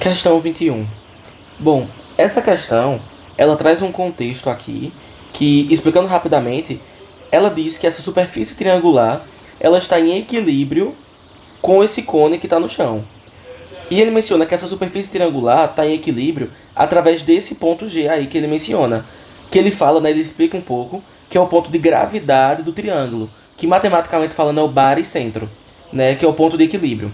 Questão 21. Bom, essa questão, ela traz um contexto aqui que, explicando rapidamente, ela diz que essa superfície triangular, ela está em equilíbrio com esse cone que está no chão. E ele menciona que essa superfície triangular está em equilíbrio através desse ponto G aí que ele menciona. Que ele fala, né, ele explica um pouco, que é o ponto de gravidade do triângulo, que matematicamente falando é o baricentro, né, que é o ponto de equilíbrio.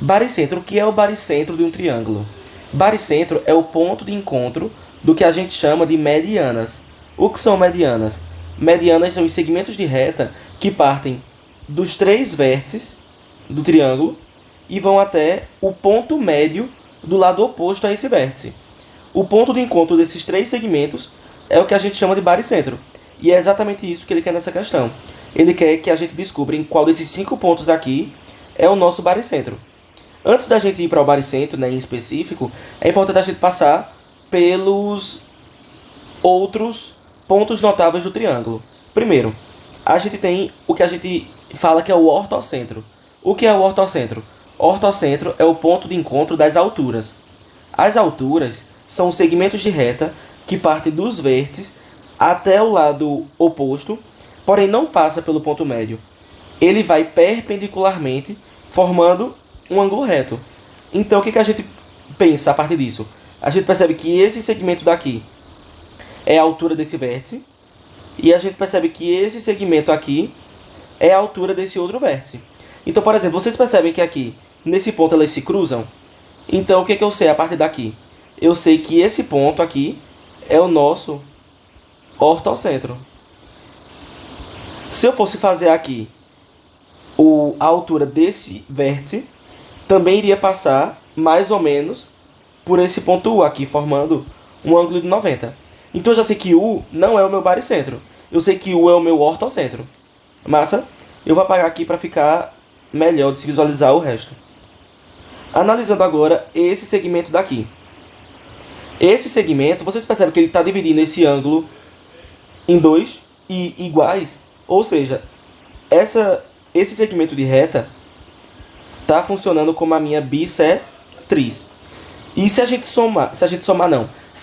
Baricentro, o que é o baricentro de um triângulo? Baricentro é o ponto de encontro do que a gente chama de medianas. O que são medianas? Medianas são os segmentos de reta que partem dos três vértices do triângulo e vão até o ponto médio do lado oposto a esse vértice. O ponto de encontro desses três segmentos é o que a gente chama de baricentro. E é exatamente isso que ele quer nessa questão. Ele quer que a gente descubra em qual desses 5 pontos aqui é o nosso baricentro. Antes da gente ir para o baricentro, né, em específico, é importante a gente passar pelos outros pontos notáveis do triângulo. Primeiro, a gente tem o que a gente fala que é o ortocentro. O que é o ortocentro? Ortocentro é o ponto de encontro das alturas. As alturas são os segmentos de reta que partem dos vértices até o lado oposto, porém não passa pelo ponto médio. Ele vai perpendicularmente, formando um ângulo reto. Então, o que a gente pensa a partir disso? A gente percebe que esse segmento daqui é a altura desse vértice, e a gente percebe que esse segmento aqui é a altura desse outro vértice. Então, por exemplo, vocês percebem que aqui, nesse ponto, elas se cruzam? Então, o que eu sei a partir daqui? Eu sei que esse ponto aqui é o nosso ortocentro. Se eu fosse fazer aqui a altura desse vértice, também iria passar mais ou menos por esse ponto U aqui, formando um ângulo de 90. Então eu já sei que U não é o meu baricentro. Eu sei que U é o meu ortocentro. Massa? Eu vou apagar aqui para ficar melhor de se visualizar o resto. Analisando agora esse segmento daqui. Esse segmento, vocês percebem que ele está dividindo esse ângulo em dois e iguais? Ou seja, esse segmento de reta está funcionando como a minha bissetriz. E se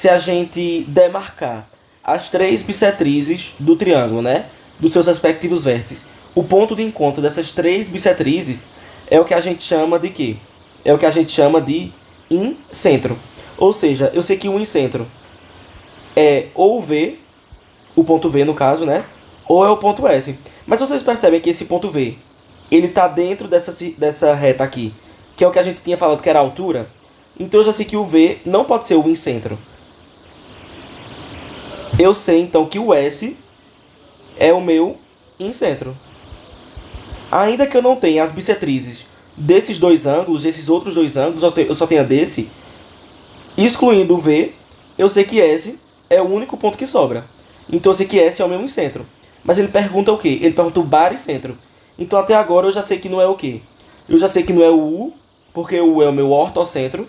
a gente demarcar as três bissetrizes do triângulo, né, dos seus respectivos vértices, o ponto de encontro dessas três bissetrizes é o que a gente chama de quê? É o que a gente chama de incentro. Ou seja, eu sei que o incentro é ou V, o ponto V no caso, né, ou é o ponto S. Mas vocês percebem que esse ponto V, ele está dentro dessa reta aqui, que é o que a gente tinha falado que era a altura. Então eu já sei que o V não pode ser o incentro. Eu sei então que o S é o meu incentro. Ainda que eu não tenha as bissetrizes desses dois ângulos, desses outros dois ângulos, eu só tenha desse, excluindo o V, eu sei que S é o único ponto que sobra. Então eu sei que S é o meu incentro. Mas ele pergunta o quê? Ele pergunta o baricentro. Então até agora eu já sei que não é o quê? Eu já sei que não é o U, porque o U é o meu ortocentro.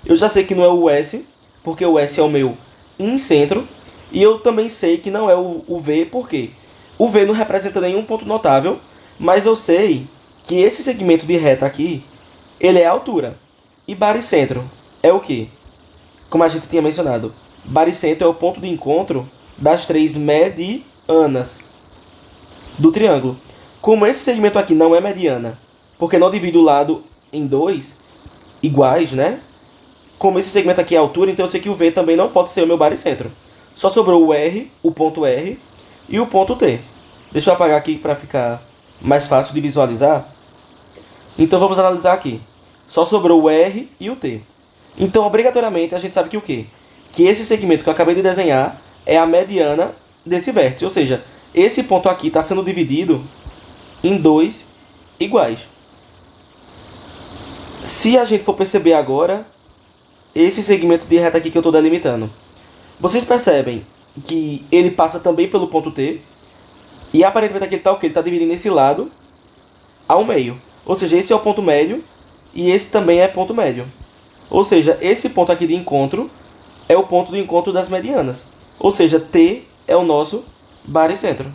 Eu já sei que não é o S, porque o S é o meu incentro. E eu também sei que não é o V, porque o V não representa nenhum ponto notável, mas eu sei que esse segmento de reta aqui, ele é a altura. E baricentro é o quê? Como a gente tinha mencionado, baricentro é o ponto de encontro das três medianas do triângulo. Como esse segmento aqui não é mediana, porque não divide o lado em dois iguais, né? Como esse segmento aqui é altura, então eu sei que o V também não pode ser o meu baricentro. Só sobrou o R, o ponto R e o ponto T. Deixa eu apagar aqui para ficar mais fácil de visualizar. Então vamos analisar aqui. Só sobrou o R e o T. Então, obrigatoriamente, a gente sabe que o quê? Que esse segmento que eu acabei de desenhar é a mediana desse vértice. Ou seja, esse ponto aqui está sendo dividido em dois iguais. Se a gente for perceber agora, esse segmento de reta aqui que eu estou delimitando, vocês percebem que ele passa também pelo ponto T, e aparentemente aqui ele está o quê? Ele está dividindo esse lado ao meio. Ou seja, esse é o ponto médio, e esse também é ponto médio. Ou seja, esse ponto aqui de encontro é o ponto de encontro das medianas. Ou seja, T é o nosso baricentro.